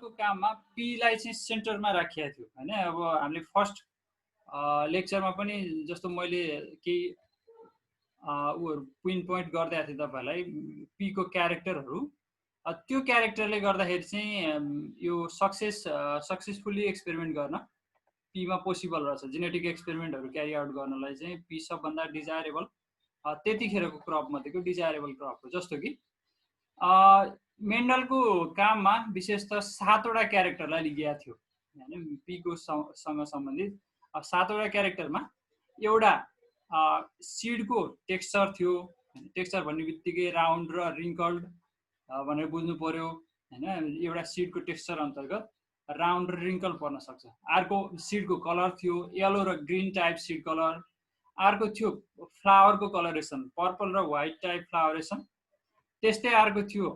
को काममा पीलाई चाहिँ सेन्टरमा राखिएको थियो हैन। अब हामीले फर्स्ट लेक्चरमा पनि जस्तो मैले केही पोइन्ट गर्दै थिएँ तपाईहरुलाई पी को क्यारेक्टरहरु। त्यो क्यारेक्टरले गर्दाखेरि चाहिँ यो सक्सेसफुली एक्सपेरिमेन्ट गर्न पीमा पोसिबल रहेछ। जेनेटिक एक्सपेरिमेन्टहरु क्यारी आउट गर्नलाई चाहिँ पी सबभन्दा डिजायरेबल त्यतिखेरको क्रप मध्येको डिजायरेबल क्रप हो। जस्तो कि मेन्डलको काममा विशेषतः 7 वटा क्यारेक्टरलाई लिएको थियो हैन। पी को सँग सम्बन्धित 7 वटा क्यारेक्टरमा एउटा सीडको टेक्सचर थियो। टेक्सचर भन्नेबित्तिकै राउन्ड र रिङ्कल्ड भनेर बुझ्नु पर्यो हैन। एउटा सीडको टेक्सचर अन्तर्गत राउन्ड र रिङ्कल पर्न सक्छ। अर्को सीडको कलर थियो, येलो र ग्रीन टाइप सीड कलर। अर्को थियो फ्लावरको कलरेसन, पर्पल र व्हाइट टाइप फ्लावरेसन। त्यस्तै अर्को थियो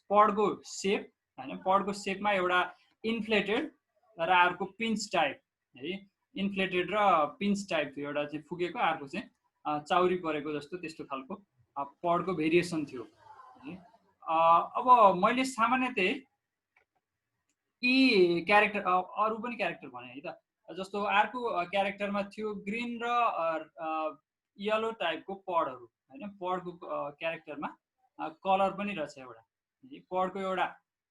पडको सेप हैन। पडको सेपमा एउटा इन्फ्लेटेड र अर्को पिन्च टाइप है। इन्फ्लेटेड र पिन्च टाइप थियो, एउटा चाहिँ फुकेको, अर्को चाहिँ चाउरी परेको जस्तो त्यस्तो खालको पडको भेरिएसन थियो है। अब मैले सामान्यतः यी क्यारेक्टर अरु पनि क्यारेक्टर भने है त। जस्तो अर्को क्यारेक्टरमा थियो ग्रीन र येलो टाइपको पडहरु हैन। पडको क्यारेक्टरमा कलर पनि रहेछ एउटा। पडको एउटा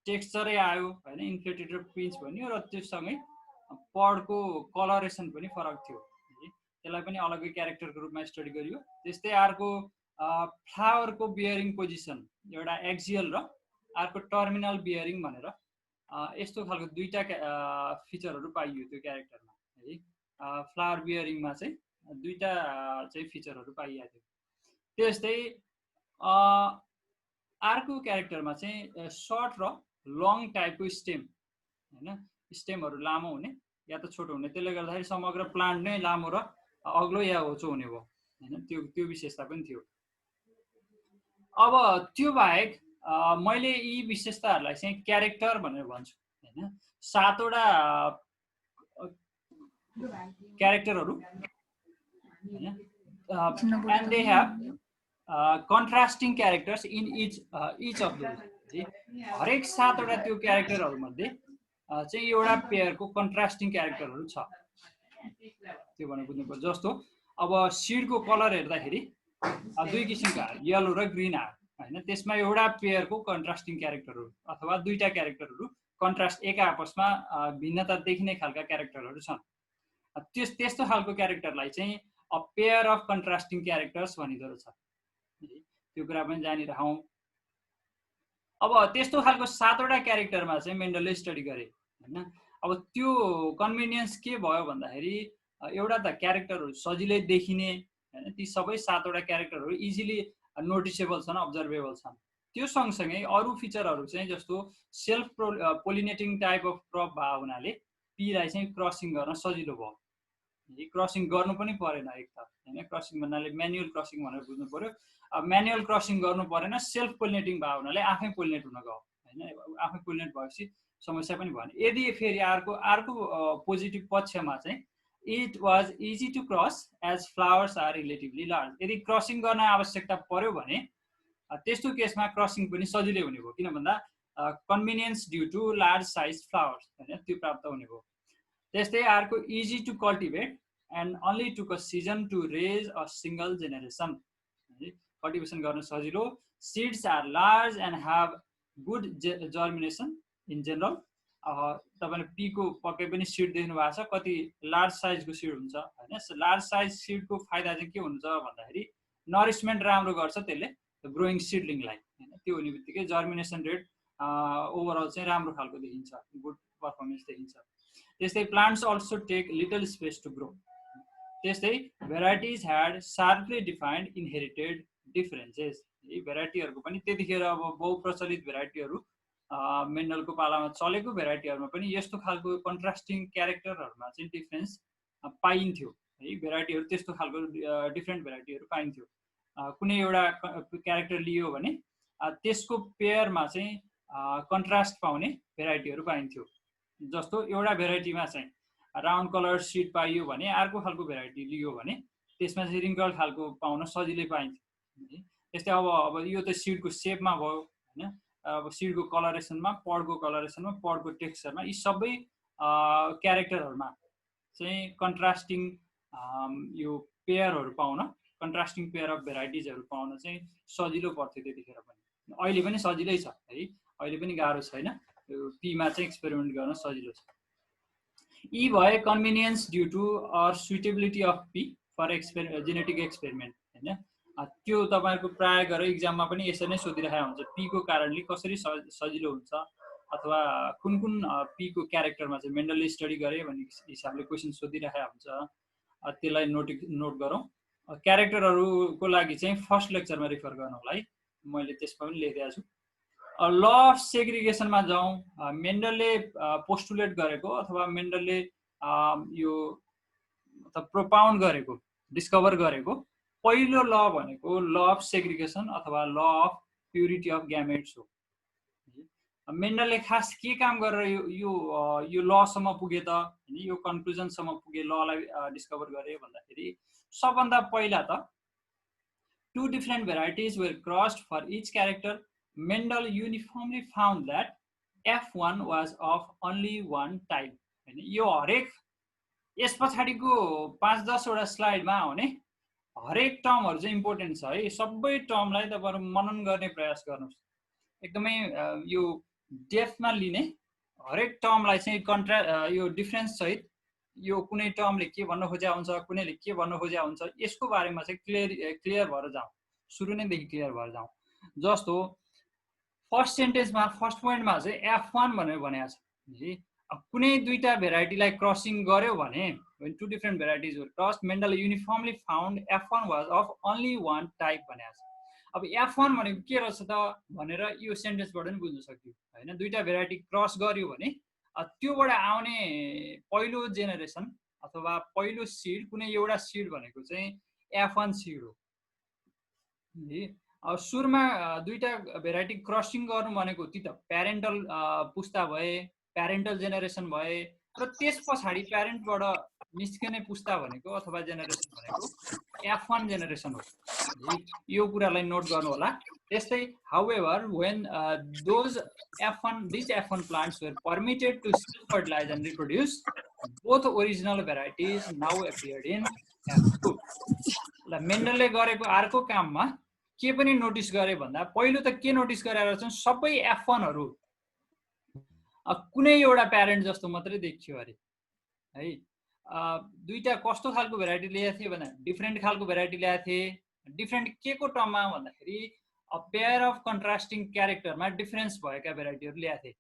टेक्सचरै आयो हैन, इन्फ्लेटेड र पिन्च भन्यो, र त्यससँगै पडको कलरेसन पनि फरक थियो। त्यसलाई पनि अलग्गै क्यारेक्टरको रूपमा स्टडी गरियो। त्यस्तै अर्को फ्लावरको बियरिङ पोजिसन, एउटा एक्सियल र अर्को टर्मिनल बियरिङ भनेर यस्तो खालको दुईटा फिचरहरु पाइयो त्यो क्यारेक्टरमा है। फ्लावर बियरिङमा चाहिँ दुईटा चाहिँ फिचरहरु पाइएको थियो। त्यस्तै अर्को क्यारेक्टरमा चाहिँ सर्ट र लङ टाइपको स्टेम हैन। स्टेमहरु लामो हुने या त छोटो हुने, त्यसले गर्दाखेरि समग्र प्लान्ट नै लामो र अग्लो या होचो हुने भयो हैन। त्यो विशेषता पनि थियो। अब त्यो बाहेक मैले यी विशेषताहरुलाई चाहिँ क्यारेक्टर भनेर भन्छु हैन। 7 वटा क्यारेक्टरहरु हैन, and they have contrasting characters in each of those. हरेक 7 वटा त्यो क्यारेक्टरहरु मध्ये चाहिँ एउटा पेयरको कन्ट्रास्टिङ क्यारेक्टरहरु छ। त्यो भनेर बुझ्नु पर्छ। जस्तो अब सीडको कलर हेर्दाखेरि दुई किसिमका येलो र ग्रीन आयो हैन। त्यसमा एउटा पेयरको कन्ट्रास्टिङ क्यारेक्टरहरु अथवा दुईटा क्यारेक्टरहरु कन्ट्रास्ट एक आपसमा भिन्नता देखिने खालका क्यारेक्टरहरु छन्। त्यस्तो खालको क्यारेक्टरलाई चाहिँ a pair of contrasting characters भनिदो रहेछ। त्यो कुरा पनि जानिराखौं। अब त्यस्तो खालको 7 वटा क्यारेक्टरमा चाहिँ मेन्डलले स्टडी गरे हैन। अब त्यो कन्भिनियन्स के भयो भन्दाखेरि एउटा त क्यारेक्टरहरु सजिलै देखिने हैन। ती सबै 7 वटा क्यारेक्टरहरु इजिली नोटिसेबल छन्, अब्जर्भेबल छन्। त्यो सँगसँगै अरु फिचरहरु चाहिँ जस्तो सेल्फ पोलिनेटिङ टाइप अफ क्रप भए हुनाले पी लाई चाहिँ क्रसिङ गर्न सजिलो भयो। क्रसिङ गर्नु पनि परेन एक त हैन। क्रसिङ भन्नाले म्यानुअल क्रसिङ भनेर बुझ्नु पर्यो। म्यानुअल क्रसिङ गर्नु परेन, सेल्फ पोलिनेटिङ भए हुनाले आफै पोलिनेट हुन गयो हैन। आफै पोलिनेट भएपछि समस्या पनि भएन। यदि फेरि अर्को पोजिटिभ पक्षमा चाहिँ it was easy to cross as flowers are relatively large. यदि क्रसिङ गर्न आवश्यकता पर्यो भने त्यस्तो केसमा क्रसिङ पनि सजिलै हुने भयो, किन भन्दा convenience due to large size flowers हैन, त्यो प्राप्त हुने भयो। त्यस्तै अर्को easy to cultivate and only took a season to raise a single generation. Cultivation गर्न सजिलो। Seeds are large and have good germination in general. तपाईले पी को पक्कै पनि सीड देख्नु भएको छ, कति लार्ज साइजको सीड हुन्छ हैन। लार्ज साइज सीडको फाइदा चाहिँ के हुन्छ भन्दाखेरि नरिशमेन्ट राम्रो गर्छ त्यसले ग्रोइङ सीडलिङलाई हैन। त्यो हुनेबित्तिकै जर्मिनेसन रेट ओभरअल चाहिँ राम्रो खालको देखिन्छ, गुड परफर्मेन्स देखिन्छ। त्यस्तै plants also take little space to grow. त्यस्तै varieties had sharply defined inherited differences. यी भेराइटीहरुको पनि त्यतिखेर अब बहुप्रचलित भेराइटीहरु मेन्डलको पालामा चलेको भेराइटीहरुमा पनि यस्तो खालको कन्ट्रास्टिङ क्यारेक्टरहरुमा चाहिँ डिफरेन्स पाइन्थ्यो है। भेराइटीहरु त्यस्तो खालको डिफरेन्ट भेराइटीहरु पाइन्थ्यो। कुनै एउटा क्यारेक्टर लियो भने त्यसको पेयरमा चाहिँ कन्ट्रास्ट पाउने भेराइटीहरु पाइन्थ्यो। जस्तो एउटा भेराइटीमा चाहिँ राउन्ड कलर सीड पाइयो भने अर्को खालको भेराइटी लियो भने त्यसमा चाहिँ रिङ्कल खालको पाउन सजिलै पाइन्थ्यो। त्यस्तै अब यो त सीडको सेपमा भयो हैन। अब सिडको कलरेसनमा, पडको कलरेसनमा, पडको टेक्सचरमा यी सबै क्यारेक्टरहरूमा चाहिँ कन्ट्रास्टिङ यो पेयरहरू पाउन, कन्ट्रास्टिङ पेयर अफ भेराइटिजहरू पाउन चाहिँ सजिलो पर्थ्यो त्यतिखेर पनि। अहिले पनि सजिलै छ है, अहिले पनि गाह्रो छैन, यो पीमा चाहिँ एक्सपेरिमेन्ट गर्न सजिलो छ। यी भए convenience due to or suitability of pea for genetic experiment होइन। त्यो तपाईँहरूको प्राय गरेर इक्जाममा पनि यसरी नै सोधिरहेको हुन्छ, पीको कारणले कसरी सजिलो हुन्छ अथवा कुन कुन पीको क्यारेक्टरमा चाहिँ मेन्डलले स्टडी गरे भन्ने हिसाबले क्वेसन सोधिरहेको हुन्छ। त्यसलाई नोट गरौँ। क्यारेक्टरहरूको लागि चाहिँ फर्स्ट लेक्चरमा रिफर गर्नु होला है, मैले त्यसमा पनि लेखिदिएको छु। ल अफ सेग्रिगेसनमा जाउँ। मेन्डलले पोस्टुलेट गरेको अथवा मेन्डलले यो प्रोपाउन्ड गरेको, डिस्कभर गरेको पहिलो ल भनेको ल अफ सेग्रिगेसन अथवा law of purity of gametes हो। मेन्डलले खास के काम गरेर यो लसम्म पुगे त होइन, यो कन्क्लुजनसम्म पुगे, ललाई डिस्कभर गरे भन्दाखेरि सबभन्दा पहिला त 2 different varieties were crossed for each character. Mendel uniformly found that F1 was of only one type. यो हरेक यस पछाडिको 5-10 वटा स्लाइडमा आउने हरेक टर्महरू चाहिँ इम्पोर्टेन्ट छ है। सबै टर्मलाई तपाईहरु मनन गर्ने प्रयास गर्नुस्, एकदमै यो डेप्थमा लिने, हरेक टर्मलाई चाहिँ यो डिफरेन्स सहित यो कुनै टर्मले के भन्न खोजेको हुन्छ, कुनैले के भन्न खोजेको हुन्छ, यसको बारेमा चाहिँ क्लियर भएर जाउँ, सुरु नै देखि क्लियर भएर जाउँ। जस्तो फर्स्ट सेन्टेन्समा फर्स्ट पोइन्टमा चाहिँ F1 भनेर भनेको छ। कुनै दुईटा भेराइटीलाई क्रसिङ गर्यो भने when two different varieties were crossed, Mendel uniformly found F1 was of only one type भनेको छ। अब F1 भनेको के रहेछ त भनेर यो सेन्टेन्सबाट पनि बुझ्न सकियो हैन। दुईटा भेराइटी क्रस गर्यो भने त्योबाट आउने पहिलो जेनेरेसन अथवा पहिलो सीड, कुनै एउटा सीड भनेको चाहिँ F1 सीड हो। अब सुरुमा दुईटा भेराइटी क्रसिङ गर्नु भनेको ती त प्यारेन्टल पुस्ता भए, प्यारेन्टल जेनेरेसन भए, र त्यस पछाडि प्यारेन्टबाट निस्कने पुस्ता भनेको अथवा जेनेरेसन भनेको F1 जेनेरेसन हो। यो कुरालाई नोट गर्नु होला। त्यस्तै however when these F1 plants were permitted to self fertilize and reproduce, both original varieties now appeared in F2. ल मेन्डलले गरेको अर्को काममा के पनि नोटिस गरे भन्दा पहिलो त के नोटिस गरेर चाहिँ सबै F1 हरू कुनै एउटा प्यारेन्ट जस्तो मात्रै देखियो अरे है। दुईटा कस्तो खालको भेराइटी ल्याएको थिए भन्दा डिफरेन्ट खालको भेराइटी ल्याएको थिए। डिफरेन्ट के को टर्ममा भन्दाखेरि पेयर अफ कन्ट्रास्टिङ क्यारेक्टरमा डिफरेन्स भएका भेराइटीहरू ल्याएको थिए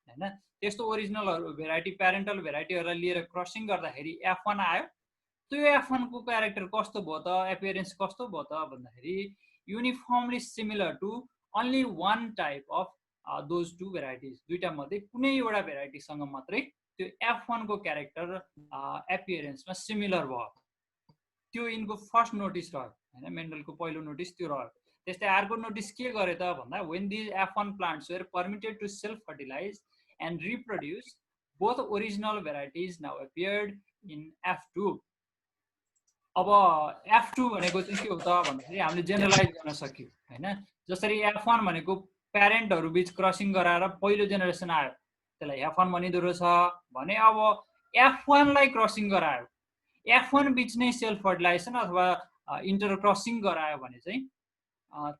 हैन। त्यस्तो ओरिजिनल भेराइटी प्यारेन्टल भेराइटीहरूलाई लिएर क्रसिङ गर्दाखेरि F1 आयो। त्यो F1 को क्यारेक्टर कस्तो भयो त, एपियरेन्स कस्तो भयो त भन्दाखेरि uniformly similar to only one type of those two varieties. दुईटा मध्ये कुनै एउटा भेराइटीसँग मात्रै त्यो F1 को क्यारेक्टर एपियरेन्समा सिमिलर भयो। त्यो यिनको फर्स्ट नोटिस रह्यो हैन, मेन्डलको पहिलो नोटिस त्यो रह्यो। त्यस्तै अर्को नोटिस के गरे त भन्दा when these F1 plants were permitted to self fertilize and reproduce, both original varieties now appeared in F2. अब F2 भनेको चाहिँ के हो त भन्दाखेरि हामीले जेनरलाइज गर्न सक्यौं हैन। जसरी F1 भनेको प्यारेन्टहरु बीच क्रसिङ गराएर पहिलो जेनेरेसन आयो, त्यसलाई F1 भनिदो रहेछ भने अब F1 लाई क्रसिङ गरायो, F1 बीच नै सेल्फ फर्टिलाइजेसन अथवा इन्टर क्रसिङ गरायो भने चाहिँ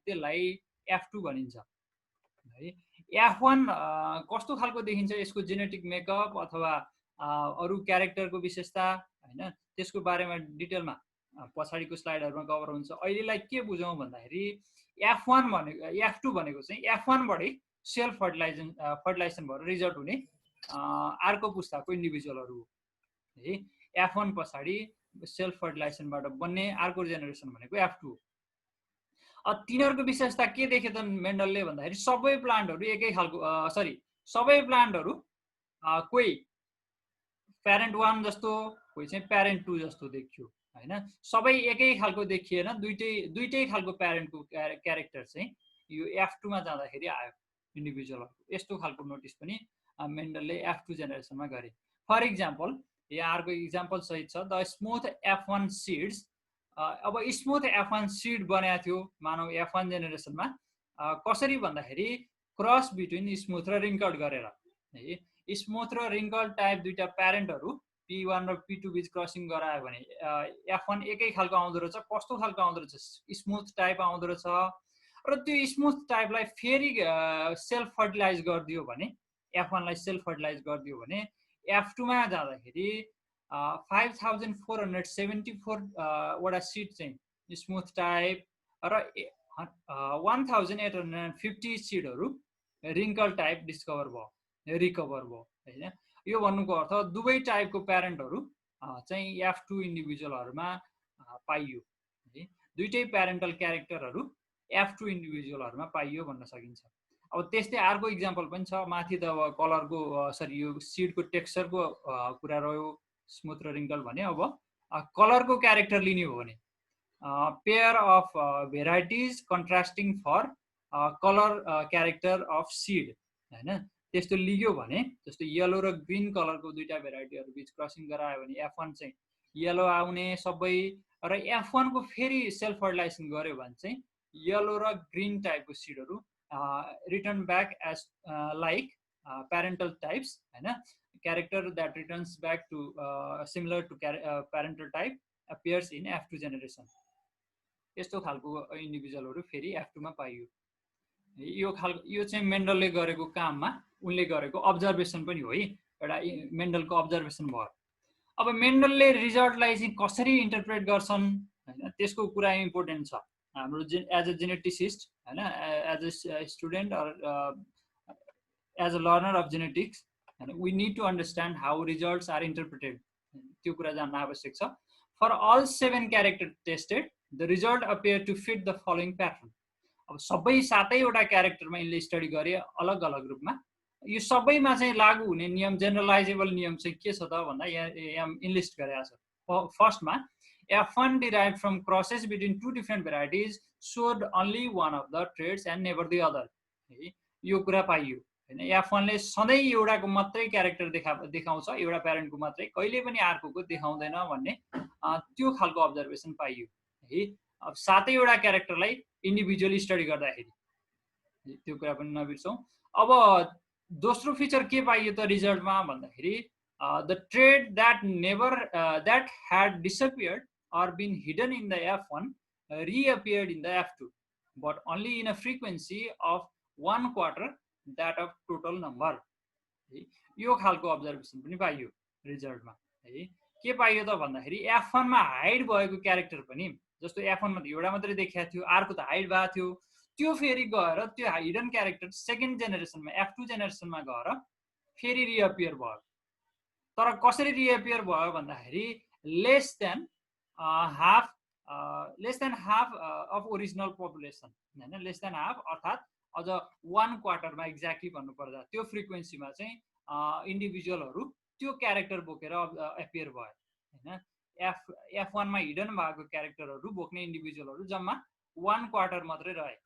त्यसलाई F2 भनिन्छ है। F1 कस्तो खालको देखिन्छ, यसको जेनेटिक मेकअप अथवा अरु क्यारेक्टरको विशेषता हैन, त्यसको बारेमा डिटेलमा पछाडीको स्लाइडहरुमा कभर हुन्छ। अहिलेलाई के बुझौं भन्दाखेरि F2 भनेको चाहिँ F1 बाटै सेल्फ फर्टिलाइजेसन भएर रिजल्ट हुने अर्को पुस्ताको इन्डिभिजुअलहरु है। F1 पछाडी सेल्फ फर्टिलाइजेसनबाट बन्ने अर्को जेनेरेसन भनेको F2। तिनीहरुको विशेषता के देखे त मेन्डलले भन्दाखेरि सबै प्लान्टहरु एकै खालको सबै प्लान्टहरु कोही प्यारेन्ट 1 जस्तो, कोही चाहिँ प्यारेन्ट 2 जस्तो देखियो हैन। सबै एकै खालको देखिएन, दुईटै खालको प्यारेन्टको क्यारेक्टर चाहिँ यो F2 मा जाँदाखेरि आयो इन्डिभिजुअलहरुको। यस्तो खालको नोटिस पनि मेन्डलले F2 जेनेरेसनमा गरे। फर एक्जाम्पल यहाँ अर्को एक्जाम्पल सहित छ, द स्मुथ F1 सीड्स। अब स्मुथ F1 सीड बनाएको थियो मानव F1 जेनेरेसनमा, कसरी भन्दाखेरि क्रस बिट्विन स्मुथ र रिङ्कल्ड गरेर है स्मुथ र रिङ्कल्ड टाइप दुईटा प्यारेन्टहरू P1 र P2 बीच क्रसिङ गरायो भने F1 एकै खालको आउँदो रहेछ कस्तो खालको आउँदो रहेछ स्मुथ टाइप आउँदो रहेछ र त्यो स्मुथ टाइपलाई फेरि सेल्फ फर्टिलाइज गरिदियो भने F1 लाई सेल्फ फर्टिलाइज गरिदियो भने F2 मा जाँदाखेरि 5474 वटा सिड चाहिँ स्मुथ टाइप र 1850 सिडहरू रिङ्कल टाइप डिस्कभर भयो रिकभर भयो हैन यो भन्नुको अर्थ दुवै टाइपको प्यारेन्टहरू चाहिँ F2 इन्डिभिजुअलहरूमा पाइयो है दुईटै प्यारेन्टल क्यारेक्टरहरू F2 इन्डिभिजुअलहरूमा पाइयो भन्न सकिन्छ अब त्यस्तै अर्को इक्जाम्पल पनि छ माथि त अब कलरको सरी यो सिडको टेक्सचरको कुरा रह्यो स्मुथ र रिङ्कल भने अब कलरको क्यारेक्टर लिने हो भने pair of varieties contrasting for colour character of seed हैन त्यस्तो लियो भने जस्तो येलो र ग्रीन कलरको दुईटा भेराइटीहरू बीच क्रसिङ गरायो भने F1 चाहिँ येलो आउने सबै र F1 को फेरि सेल्फ फर्टिलाइजेसन गर्यो भने चाहिँ येलो र ग्रीन टाइपको सिडहरू return back as like parental types हैन character that returns back to similar to parental type appears in F2 generation यस्तो खालको इन्डिभिजुअलहरू फेरि F2 मा पाइयो यो चाहिँ मेन्डलले गरेको काममा उनले गरेको अब्जर्भेसन पनि हो है एउटा मेन्डलको अब्जर्भेसन भयो अब मेन्डलले रिजल्टलाई चाहिँ कसरी इन्टरप्रेट गर्छन् हैन त्यसको कुरा इम्पोर्टेन्ट छ हाम्रो एज अ जेनेटिसिस्ट हैन as a student or as a learner of genetics हैन we need to understand how results are interpreted त्यो कुरा जान्न आवश्यक छ For all 7 characters tested, the result appeared to fit the following pattern. अब सबै 7वटा क्यारेक्टरमा यिनले स्टडी गरे अलग अलग रूपमा यो सबैमा चाहिँ लागू हुने नियम जेनरलाइजेबल नियम चाहिँ के छ त भन्दा यहाँ इनलिस्ट गरेको छ फर्स्टमा F1 derived from crosses between two different varieties showed only one of the traits and never the other. यो कुरा पाइयो हैन F1 ले सधैँ एउटाको मात्रै क्यारेक्टर देखाउँछ एउटा प्यारेन्टको मात्रै कहिले पनि अर्कोको देखाउँदैन भन्ने त्यो खालको अब्जर्भेसन पाइयो है अब 7वटा क्यारेक्टरलाई इन्डिभिजुअली स्टडी गर्दाखेरि त्यो कुरा पनि नबिर्सौं अब दोस्रो फिचर के पाइयो त रिजल्टमा भन्दाखेरि the trait that had disappeared or been hidden in the F1 reappeared in the F2 but only in a frequency of 1/4 that of total number यो खालको अब्जर्भेसन पनि पाइयो रिजल्टमा है के पाइयो त भन्दाखेरि F1 मा हाइड भएको क्यारेक्टर पनि जस्तो F1 मा त एउटा मात्रै देखाएको थियो अर्को त हाइड भएको थियो त्यो फेरि गएर त्यो हिडन क्यारेक्टर सेकेन्ड जेनेरेसनमा F2 जेनेरेसनमा गएर फेरि रिअपियर भयो तर कसरी रिअपियर भयो भन्दाखेरि less than half of original population हैन लेस देन हाफ अर्थात अझ 1/4 मा एक्ज्याक्टली भन्नु पर्दा त्यो फ्रिक्वेन्सीमा चाहिँ इन्डिभिजुअलहरू त्यो क्यारेक्टर बोकेर एपियर भयो हैन F1 मा हिडन भएको क्यारेक्टरहरू बोक्ने इन्डिभिजुअलहरू जम्मा 1/4 मात्रै रहे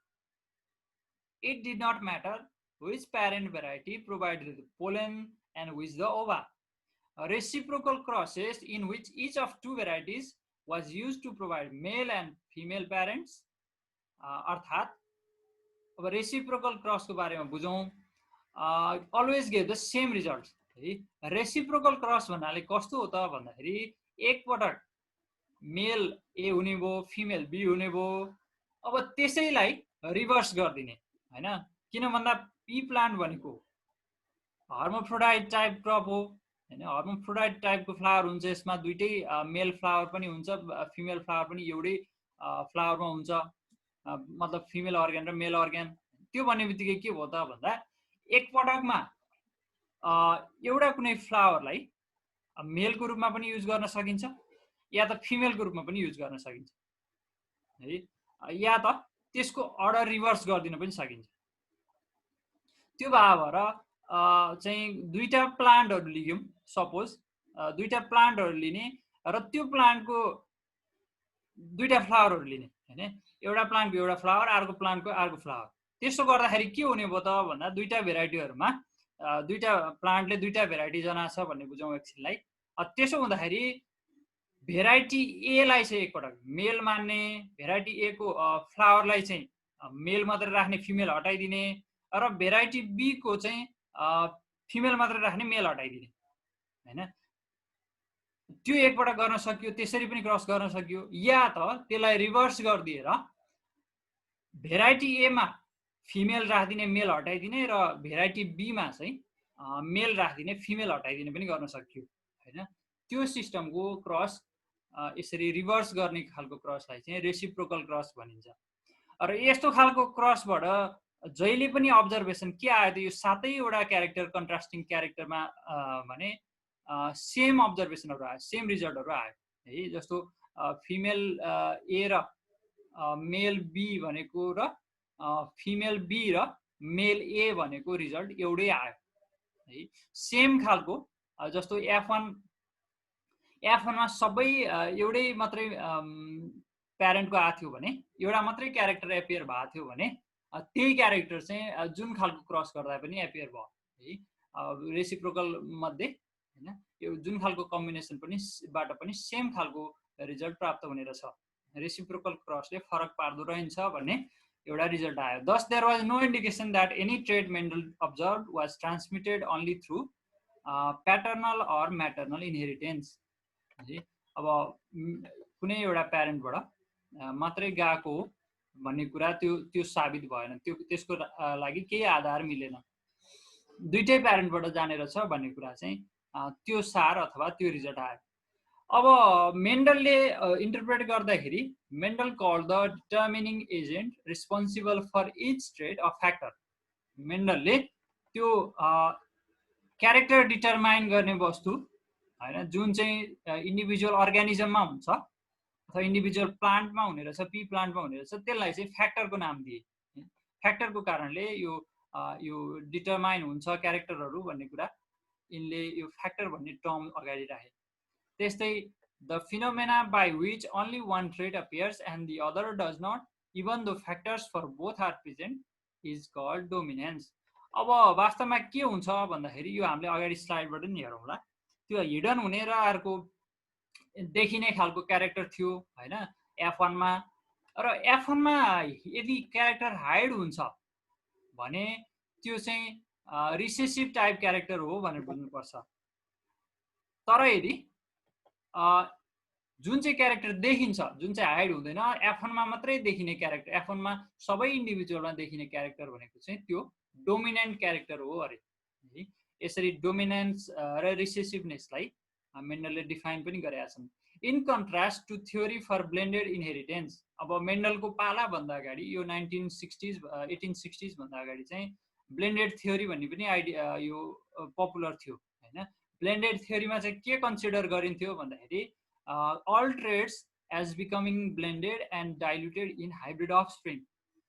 It did not matter which parent variety provided the pollen and which the ova. Reciprocal crosses in which each of two varieties was used to provide male and female parents. अर्थात अब reciprocal cross को बारेमा बुझौं always give the same results है reciprocal cross भन्नाले कस्तो हो त भन्दाखेरि एक पटक मेल ए हुने भो फिमेल बी हुने भो अब त्यसैलाई रिभर्स गरिदिने हैन किन भन्दा पी प्लान्ट भनेको हर्मोफ्रोडाइट टाइप क्रप हो हैन हर्मोफ्रोडाइट टाइपको फ्लावर हुन्छ यसमा दुईटै मेल फ्लावर पनि हुन्छ फिमेल फ्लावर पनि एउटै फ्लावरमा हुन्छ मतलब फिमेल अर्गन र मेल अर्गन त्यो भन्नेबित्तिकै के भयो त भन्दा एक पटकमा एउटा कुनै फ्लावरलाई मेलको रूपमा पनि युज गर्न सकिन्छ या त फिमेलको रूपमा पनि युज गर्न सकिन्छ है या त त्यसको अर्डर रिभर्स गरिदिन पनि सकिन्छ त्यो भएर चाहिँ दुईटा प्लान्टहरु लियौं सपोज दुईटा प्लान्टहरु लिने र त्यो प्लान्टको दुईटा फ्लावरहरु लिने हैन एउटा प्लान्टको एउटा फ्लावर अर्को प्लान्टको अर्को फ्लावर त्यसो गर्दाखेरि के हुने भयो त भन्दा दुईटा भेराइटीहरुमा दुईटा प्लान्टले दुईटा भेराइटी जना छ भन्ने बुझौं एकछिनलाई त्यसो हुँदाखेरि भेराइटी ए लाई चाहिँ एकपटक मेल मान्ने भेराइटी ए को फ्लावरलाई चाहिँ मेल मात्र राख्ने फिमेल हटाइदिने र भेराइटी बी को चाहिँ फिमेल मात्रै राख्ने, मेल हटाइदिने हैन। त्यो एकपल्ट गर्न सकियो, त्यसरी पनि क्रस गर्न सकियो, या त त्यसलाई रिभर्स गरिदिएर भेराइटी ए मा फिमेल राखिदिने, मेल हटाइदिने, र भेराइटी बी मा चाहिँ मेल राखिदिने, फिमेल हटाइदिने पनि गर्न सकियो हैन। त्यो सिस्टमको क्रस यसरी रिभर्स गर्ने खालको क्रसलाई चाहिँ रेसिप्रोकल क्रस भनिन्छ। र यस्तो खालको क्रसबाट जहिले पनि अब्जर्भेसन के आयो त, यो सातैवटा क्यारेक्टर कन्ट्रास्टिङ क्यारेक्टरमा भने सेम अब्जर्भेसनहरू आयो, सेम रिजल्टहरू आयो है। जस्तो फिमेल ए र मेल बी भनेको र फिमेल बी र मेल ए भनेको रिजल्ट एउटै आयो है, सेम खालको। जस्तो F1 मा सबै एउटै मात्रै प्यारेन्टको आएको थियो भने, एउटा मात्रै क्यारेक्टर एपियर भएको थियो भने, त्यही क्यारेक्टर चाहिँ जुन खालको क्रस गर्दा पनि एपियर भयो है। रेसिप्रोकल मध्ये हैन, यो जुन खालको कम्बिनेसन पनि बाट पनि सेम खालको रिजल्ट प्राप्त हुने रहेछ। रेसिप्रोकल क्रसले फरक पार्दो रहन्छ भन्ने एउटा रिजल्ट आयो। Thus there was no indication that any trait Mendel observed was transmitted only through paternal or maternal inheritance। अब कुनै एउटा प्यारेन्टबाट मात्रै गएको हो भन्ने कुरा त्यो साबित भएन, त्यसको लागि केही आधार मिलेन। दुईटै प्यारेन्टबाट जानेर छ भन्ने कुरा चाहिँ त्यो सार अथवा त्यो रिजल्ट आयो। अब मेन्डलले इन्टरप्रेट गर्दाखेरि Mendel called the determining agent responsible for each trait a factor. मेन्डलले त्यो क्यारेक्टर डिटर्माइन गर्ने वस्तु हैन, जुन चाहिँ इन्डिभिजुअल अर्गानिजममा हुन्छ अथवा इन्डिभिजुअल प्लान्टमा हुने रहेछ, पी प्लान्टमा हुने रहेछ, त्यसलाई चाहिँ फ्याक्टरको नाम दिए। फ्याक्टरको कारणले यो डिटर्माइन हुन्छ क्यारेक्टरहरू भन्ने कुरा यिनले यो फ्याक्टर भन्ने टर्म अगाडि राखे। त्यस्तै the phenomena by which only one trait appears and the other does not even the factors for both are present is called dominance. अब वास्तवमा के हुन्छ भन्दाखेरि यो हामीले अगाडि स्लाइडबाट नि हेरौँला, त्यो हिडन हुने र अर्को देखिने खालको क्यारेक्टर थियो हैन F1 मा। र F1 मा यदि क्यारेक्टर हाइड हुन्छ भने त्यो चाहिँ रिसेसिभ टाइप क्यारेक्टर हो भनेर बुझ्नुपर्छ। तर यदि जुन चाहिँ क्यारेक्टर देखिन्छ, जुन चाहिँ हाइड हुँदैन, F1 मा मात्रै देखिने क्यारेक्टर, F1 मा सबै इन्डिभिजुअलमा देखिने क्यारेक्टर भनेको चाहिँ त्यो डोमिनेन्ट क्यारेक्टर हो अरे। यसरी डोमिनेन्स र रिसेसिभनेसलाई मेन्डलले डिफाइन पनि गरेका छन्। In contrast to theory for blended inheritance. अब मेन्डलको पाला भन्दा अगाडि, यो 1860s भन्दा अगाडि चाहिँ ब्लेन्डेड थ्योरी भन्ने पनि आइडिया यो पपुलर थियो हैन। ब्लेन्डेड थ्योरीमा चाहिँ के कन्सिडर गरिन्थ्यो भन्दाखेरि all traits as becoming blended and diluted in hybrid offspring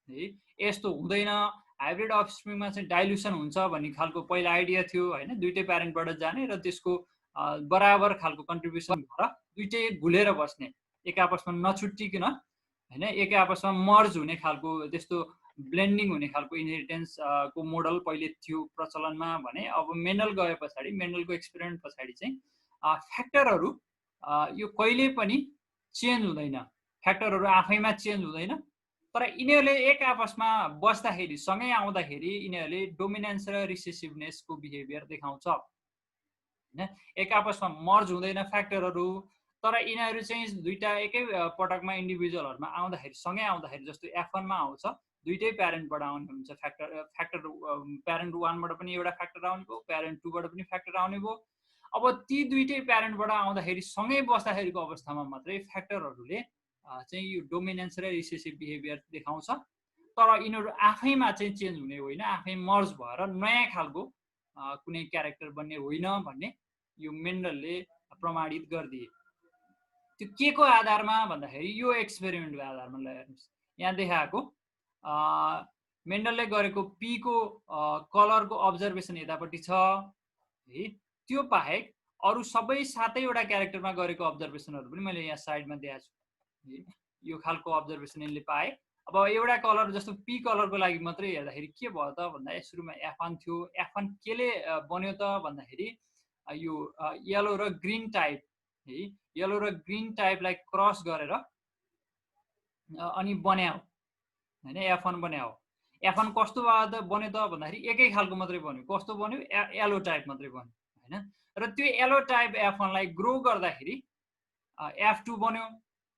है। यस्तो हुँदैन, हाइब्रिड अफस्प्रिङमा चाहिँ डाइल्युसन हुन्छ भन्ने खालको पहिला आइडिया थियो हैन। दुईटै प्यारेन्टबाट जाने र त्यसको बराबर खालको कन्ट्रिब्युसन भएर दुईटै घुलेर बस्ने, एक आपसमा नछुट्टिकन हैन, एक आपसमा मर्ज हुने खालको, त्यस्तो ब्लेन्डिङ हुने खालको इनहेरिटेन्स को मोडल पहिले थियो प्रचलनमा भने। अब मेन्डल गए पछाडि, मेन्डलको एक्सपेरिमेन्ट पछाडि चाहिँ फ्याक्टरहरू यो कहिले पनि चेन्ज हुँदैन, फ्याक्टरहरू आफैमा चेन्ज हुँदैन, तर यिनीहरूले एक आपसमा बस्दाखेरि, सँगै आउँदाखेरि यिनीहरूले डोमिनेन्स र रिसेसिभनेसको बिहेभियर देखाउँछ हैन। एक आपसमा मर्ज हुँदैन फ्याक्टरहरू, तर यिनीहरू चाहिँ दुईटा एकै पटकमा इन्डिभिजुअलहरूमा आउँदाखेरि, सँगै आउँदाखेरि, जस्तो F1 मा आउँछ, दुईटै प्यारेन्टबाट आउने हुन्छ फ्याक्टर प्यारेन्ट 1 बाट पनि एउटा फ्याक्टर आउने भयो, प्यारेन्ट 2 बाट पनि फ्याक्टर आउने भयो। अब ती दुईटै प्यारेन्टबाट आउँदाखेरि सँगै बस्दाखेरिको अवस्थामा मात्रै फ्याक्टरहरूले चाहिँ यो डोमिनेन्स र रिसेसिभ बिहेभियर देखाउँछ, तर यिनीहरू आफैमा चाहिँ चेन्ज हुने होइन, आफै मर्ज भएर नयाँ खालको कुनै क्यारेक्टर बन्ने होइन भन्ने यो मेन्डलले प्रमाणित गरिदिए। त्यो के को आधारमा भन्दाखेरि यो एक्सपेरिमेन्टको आधारमा हेर्नुहोस्, यहाँ देखाएको मेन्डलले गरेको पी को कलरको अब्जर्भेसन यतापट्टि छ है। त्यो बाहेक अरू सबै सातैवटा क्यारेक्टरमा गरेको अब्जर्भेसनहरू पनि मैले यहाँ साइडमा दिएको छु। यो खालको अब्जर्भेसन यिनले पाए। अब एउटा कलर जस्तो पी कलरको लागि मात्रै हेर्दाखेरि के भयो त भन्दा, सुरुमा F1 थियो, F1 केले बन्यो त भन्दाखेरि यो येलो र ग्रीन टाइप है, येलो र ग्रीन टाइपलाई क्रस गरेर अनि बन्याओ हैन, F1 बन्याओ। F1 कस्तो बन्यो त भन्दाखेरि एकै खालको मात्रै बन्यो कस्तो बन्यो येलो टाइप मात्रै बन्यो हैन र त्यो येलो टाइप F1 लाई ग्रो गर्दाखेरि F2 बन्यो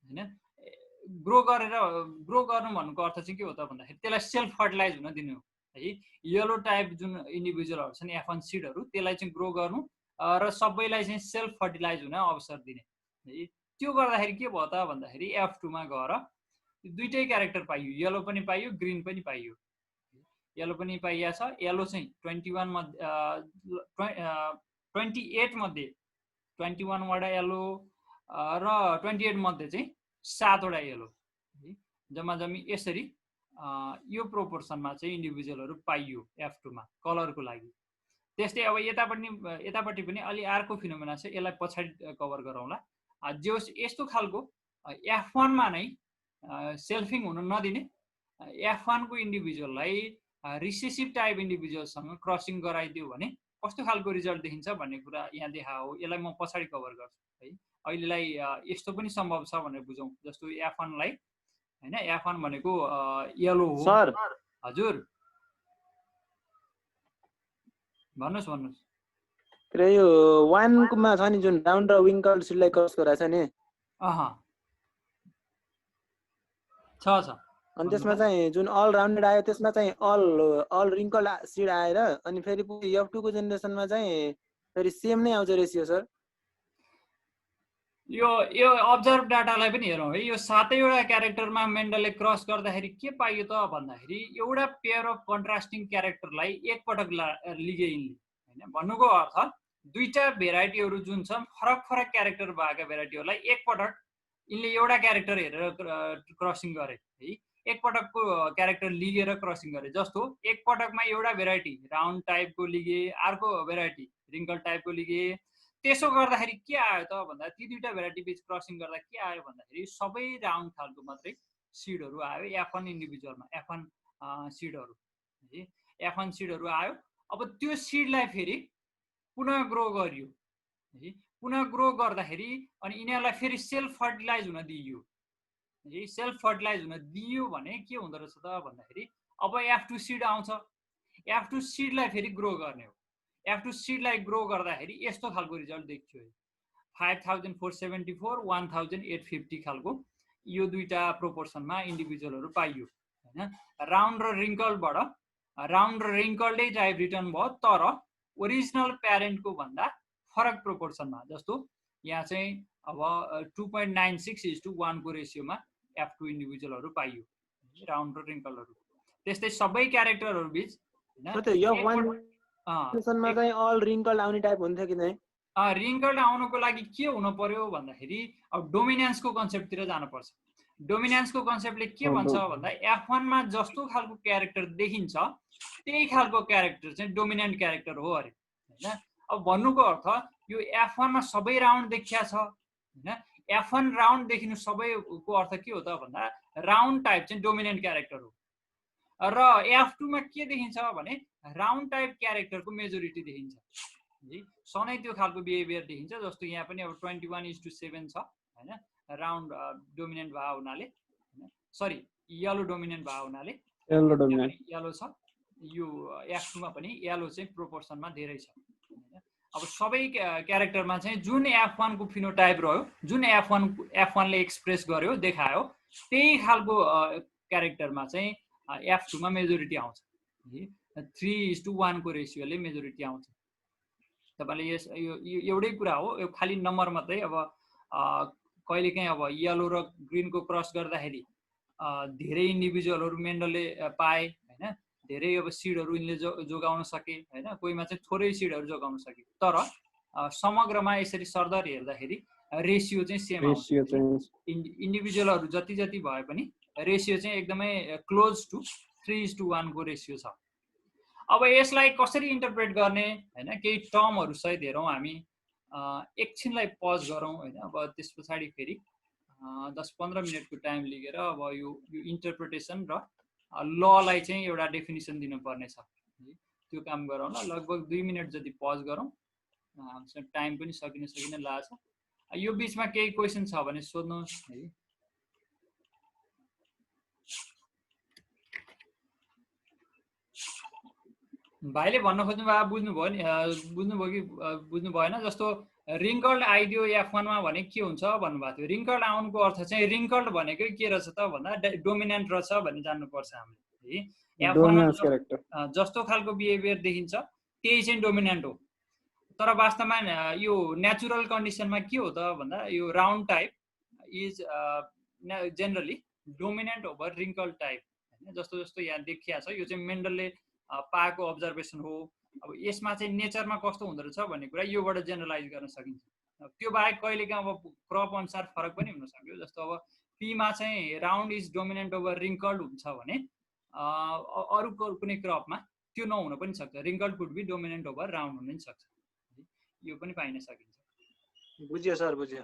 हैन ग्रो गर्नु भन्नुको अर्थ चाहिँ के हो त भन्दाखेरि त्यसलाई सेल्फ फर्टिलाइज हुन दिनु है येलो टाइप जुन इन्डिभिजुअलहरु छन् F1 सीडहरु त्यसलाई चाहिँ ग्रो गर्नु र सबैलाई चाहिँ सेल्फ फर्टिलाइज हुन अवसर दिने है त्यो गर्दाखेरि के भयो त भन्दाखेरि F2 मा गएर दुईटै क्यारेक्टर पाइयो येलो पनि पाइयो ग्रीन पनि पाइयो येलो पनि पाइया छ येलो चाहिँ 21 मध्ये 28 मध्ये 21 वटा येलो र 28 मध्ये चाहिँ 7 वटा येलो जम्मा जम्मी यसरी यो प्रोपोर्सनमा चाहिँ इन्डिभिजुअलहरु पाइयो F2 मा कलरको लागि त्यस्तै अब यतापट्टि पनि अलि अर्को फिनोमेना छ यसलाई पछाडी कभर गरौँला जो यस्तो खालको F1 मा नै सेल्फिङ हुन नदिने F1 को इन्डिभिजुअललाई रिसेसिभ टाइप इन्डिभिजुअलसँग क्रसिङ गराइदियो भने कस्तो खालको रिजल्ट देखिन्छ भन्ने कुरा यहाँ देखा हो यसलाई म पछाडी कभर गर्छु है अहिलेलाई यस्तो पनि सम्भव छ भनेर बुझौं जस्तो F1 लाई हैन F1 भनेको येलो हो सर हजुर भन्नुस् र यो 1 मा छ नि जुन राउन्ड र विंकल सीडलाई क्रस गराछ नि छ अनि त्यसमा चाहिँ जुन अल राउन्डेड आयो त्यसमा चाहिँ अल रिंकल सीड आएर अनि फेरि F2 को जेनेरेसनमा चाहिँ फेरि सेम नै आउँछ रेशियो सर यो अब्जर्भ डाटालाई पनि हेरौं है यो सातैवटा क्यारेक्टरमा मेन्डलले क्रस गर्दाखेरि के पाइयो त भन्दाखेरि एउटा पेयर अफ कन्ट्रास्टिङ क्यारेक्टरलाई एक पटक लिगे यिनले हैन भन्नुको अर्थ दुईटा भेराइटीहरु जुन छन् फरक क्यारेक्टर भएका भेराइटीहरुलाई एक पटक यिनले एउटा क्यारेक्टर हेरेर क्रसिङ गरे है एक पटकको क्यारेक्टर लिगेर क्रसिङ गरे जस्तो एक पटकमा एउटा भेराइटी राउन्ड टाइपको लिगे अर्को भेराइटी रिंकल टाइपको लिगे त्यसो गर्दाखेरि के आयो त भन्दा ती दुईटा भेराइटी बीच क्रसिङ गर्दा के आयो भन्दाखेरि सबै राउन्ड खालको मात्रै सीडहरु आयो F1 इन्डिभिजुअलमा F1 सीडहरु है F1 सीडहरु आयो अब त्यो सीडलाई फेरि पुनः ग्रो गरियो है पुनः ग्रो गर्दाखेरि अनि यिनीहरुलाई फेरि सेल्फ फर्टिलाइज हुन दिइयो है सेल्फ फर्टिलाइज हुन दिइयो भने के हुँदो रहेछ त भन्दाखेरि अब F2 सीड आउँछ F2 सीडलाई फेरि ग्रो गर्ने हो F2 सीडलाई ग्रो गर्दाखेरि यस्तो खालको रिजल्ट देखियो 5474 1850 खालको यो दुईटा प्रोपोर्सनमा इन्डिभिजुअलहरु पाइयो हैन राउन्ड र रिंकलबाट राउन्ड र रिंकलडै टाइप रिटर्न भयो तर ओरिजिनल प्यारेन्टको भन्दा फरक प्रोपोर्सनमा जस्तो यहाँ चाहिँ अब 2.96:1 को रेशियोमा F2 इन्डिभिजुअलहरु पाइयो राउन्ड र रिंकलहरु त्यस्तै सबै क्यारेक्टरहरु बीच हैन मा चाहिँ अल रिंकल आउने टाइप हुन्थ्यो कि नै रिंकल आउनको लागि के हुन पर्यो भन्दाखेरि अब डोमिनेन्सको कन्सेप्टतिर जानु पर्छ डोमिनेन्सको कन्सेप्टले के भन्छ भन्दा F1 मा जस्तो खालको क्यारेक्टर देखिन्छ त्यही खालको क्यारेक्टर चाहिँ डोमिनेन्ट क्यारेक्टर हो अरे हैन अब भन्नुको अर्थ यो F1 मा सबै राउन्ड देखिया छ हैन F1 राउन्ड देखिनु सबैको अर्थ के हो त भन्दा राउन्ड टाइप चाहिँ डोमिनेन्ट क्यारेक्टर हो र F2 मा के देखिन्छ भने राउन्ड टाइप क्यारेक्टरको मेजोरिटी देखिन्छ है सनै त्यो खालको बिहेभियर देखिन्छ जस्तो यहाँ पनि अब 21:7 छ हैन राउन्ड डोमिनेन्ट भए हुनाले सरी येलो डोमिनेन्ट भए हुनाले येलो छ यो F2 मा पनि येलो चाहिँ प्रोपोर्सनमा धेरै छ अब सबै क्यारेक्टरमा चाहिँ जुन F1 को फिनोटाइप रह्यो जुन F1 ले एक्सप्रेस गर्यो देखायो त्यही खालको क्यारेक्टरमा चाहिँ F2 मा मेजोरिटी आउँछ 3:1 को रेशियोले मेजोरिटी आउँछ तपाईले यो एउटै कुरा हो यो खाली नम्बर मात्रै अब कहिलेकाहीँ अब येलो र ग्रीन को क्रस गर्दाखेरि धेरै इन्डिभिजुअलहरु मेन्डलले पाए हैन धेरै अब सीडहरु इनले जोगाउन सके हैन कोहीमा चाहिँ थोरै सीडहरु जोगाउन सके तर समग्रमा यसरी सरदर हेर्दाखेरि रेशियो चाहिँ सेम आउँछ इन्डिभिजुअलहरु जति भए पनि रेशियो चाहिँ एकदमै क्लोज टु 3:1 को रेशियो छ अब यसलाई कसरी इन्टरप्रेट गर्ने हैन केही टर्महरु सहित हेरौं हामी एकछिनलाई पज गरौं हैन अब त्यसपछि फेरि 10-15 मिनेटको टाइम लिएर अब यो इन्टरप्रिटेसन र ललाई चाहिँ एउटा डेफिनिसन दिनुपर्ने छ त्यो काम गरौँ ल लगभग 2 मिनेट जति पज गरौं हामीसँग टाइम पनि सकिन लाग्छ यो बीचमा केही क्वेशन छ भने सोध्नुहोस् है भाइले भन्न खोज्नु भयो बुझ्नुभयो नि बुझ्नुभयो कि बुझ्नु भएन जस्तो रिङ्कल्ड आइदियो F1 मा भने के हुन्छ भन्नुभएको थियो रिङ्कल्ड आउनुको अर्थ चाहिँ रिङ्कल्ड भनेकै के रहेछ त भन्दा डोमिनेन्ट रहेछ भन्ने जान्नुपर्छ हामीले है F1 डोमिनेन्स क्यारेक्टर मा जस्तो खालको बिहेभियर देखिन्छ त्यही चाहिँ डोमिनेन्ट हो तर वास्तवमा यो नेचुरल कन्डिसनमा के हो त भन्दा यो round type is generally dominant over wrinkled type हैन जस्तो जस्तो यहाँ देखिया छ यो चाहिँ मेन्डलले पाएको अब्जर्भेसन हो अब यसमा चाहिँ नेचरमा कस्तो हुँदो रहेछ भन्ने कुरा योबाट जेनरलाइज गर्न सकिन्छ त्यो बाहेक कहिलेकाहीँ अब क्रप अनुसार फरक पनि हुन सक्यो जस्तो अब पीमा चाहिँ round is dominant over wrinkled हुन्छ भने अरू कुनै क्रपमा त्यो नहुन पनि सक्छ wrinkled could be dominant over round हुन पनि सक्छ यो पनि पाइन सकिन्छ बुझ्यो सर बुझ्यो